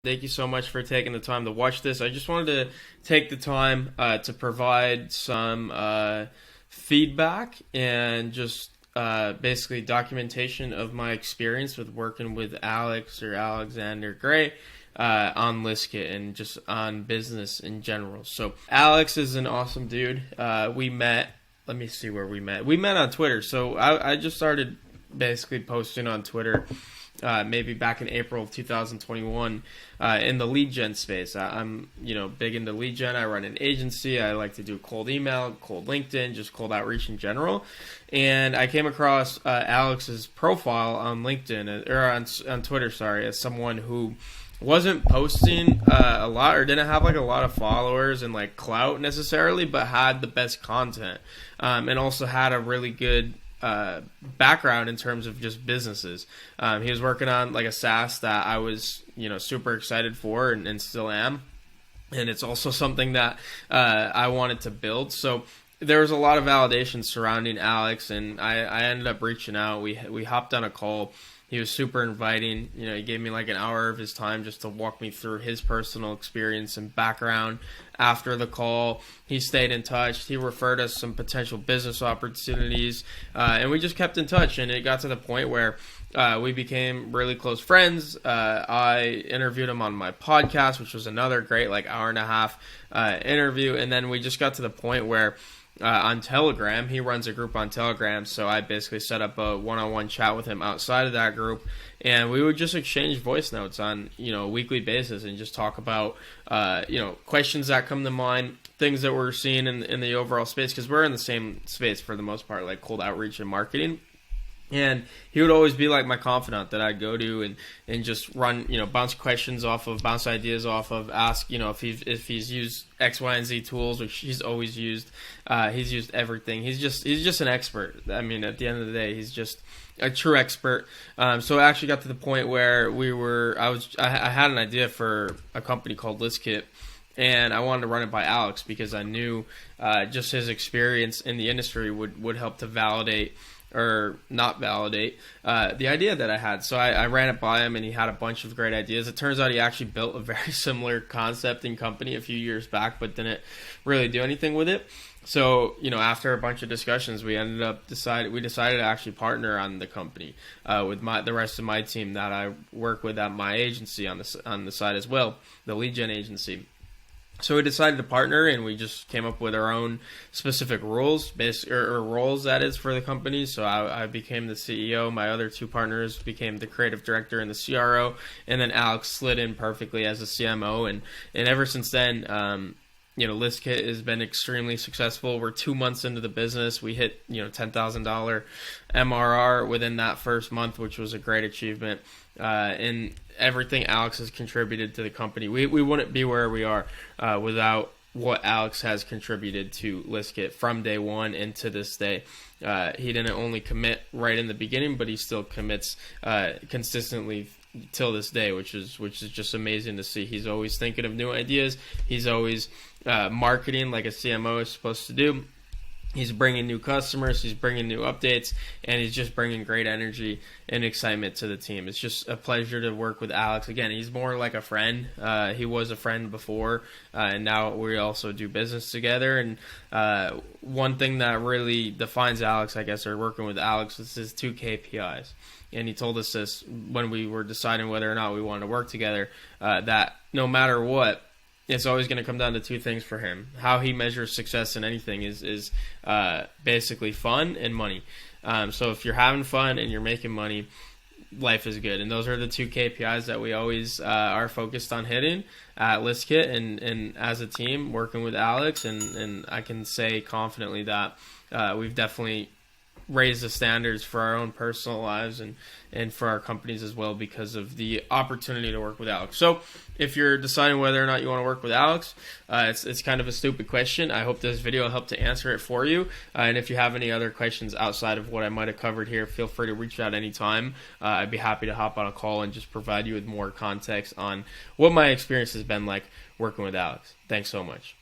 Thank you so much for taking the time to watch this. I just wanted to take the time to provide some feedback and just basically documentation of my experience with working with Alex or Alexander Gray on ListKit and just on business in general. So Alex is an awesome dude. We met. Let me see where we met. We met on Twitter. So I just started basically posting on Twitter maybe back in April of 2021 in the lead gen space. I'm big into lead gen. I run an agency. I like to do cold email, cold LinkedIn, just cold outreach in general. And I came across Alex's profile on LinkedIn or on Twitter, as someone who wasn't posting a lot or didn't have like a lot of followers and like clout necessarily, but had the best content and also had a really good background in terms of just businesses. He was working on like a SaaS that I was, super excited for and still am. And it's also something that I wanted to build. So there was a lot of validation surrounding Alex, and I ended up reaching out. We hopped on a call. He was super inviting. He gave me like an hour of his time just to walk me through his personal experience and background. After the call, he stayed in touch. He referred us some potential business opportunities, and we just kept in touch. And it got to the point where we became really close friends. I interviewed him on my podcast, which was another great like hour and a half interview. And then we just got to the point where on Telegram, he runs a group on Telegram, so I basically set up a one-on-one chat with him outside of that group, and we would just exchange voice notes on a weekly basis and just talk about questions that come to mind, things that we're seeing in the overall space, because we're in the same space for the most part, like cold outreach and marketing. And he would always be like my confidant that I'd go to and just run, bounce questions off of, bounce ideas off of, ask, if he's used X, Y, and Z tools, which he's always used. He's used everything. He's just an expert. I mean, at the end of the day, he's just a true expert. So it actually got to the point where I had an idea for a company called ListKit. And I wanted to run it by Alex because I knew just his experience in the industry would help to validate or not validate the idea that I had. So I ran it by him, and he had a bunch of great ideas. It turns out he actually built a very similar concept and company a few years back, but didn't really do anything with it. So, after a bunch of discussions, we decided to actually partner on the company with the rest of my team that I work with at my agency on the side as well, the lead gen agency. So we decided to partner, and we just came up with our own specific rules, or roles that is for the company. So I became the CEO. My other two partners became the creative director and the CRO, and then Alex slid in perfectly as a CMO. And ever since then, ListKit has been extremely successful. We're 2 months into the business. We hit $10,000 MRR within that first month, which was a great achievement. And everything Alex has contributed to the company. We wouldn't be where we are without what Alex has contributed to ListKit from day one and to this day. He didn't only commit right in the beginning, but he still commits consistently till this day, which is just amazing to see. He's always thinking of new ideas. He's always marketing like a CMO is supposed to do. He's bringing new customers, he's bringing new updates, and he's just bringing great energy and excitement to the team. It's just a pleasure to work with Alex. Again, he's more like a friend. He was a friend before, and now we also do business together. And one thing that really defines Alex, I guess, or working with Alex, is his 2 KPIs. And he told us this when we were deciding whether or not we wanted to work together, that no matter what, it's always going to come down to 2 things for him. How he measures success in anything is basically fun and money. So if you're having fun and you're making money, life is good. And those are the 2 KPIs that we always are focused on hitting at ListKit and as a team working with Alex. And I can say confidently that we've definitely raise the standards for our own personal lives and for our companies as well because of the opportunity to work with Alex. So if you're deciding whether or not you want to work with Alex, it's kind of a stupid question. I hope this video helped to answer it for you. And if you have any other questions outside of what I might have covered here, feel free to reach out anytime. I'd be happy to hop on a call and just provide you with more context on what my experience has been like working with Alex. Thanks so much.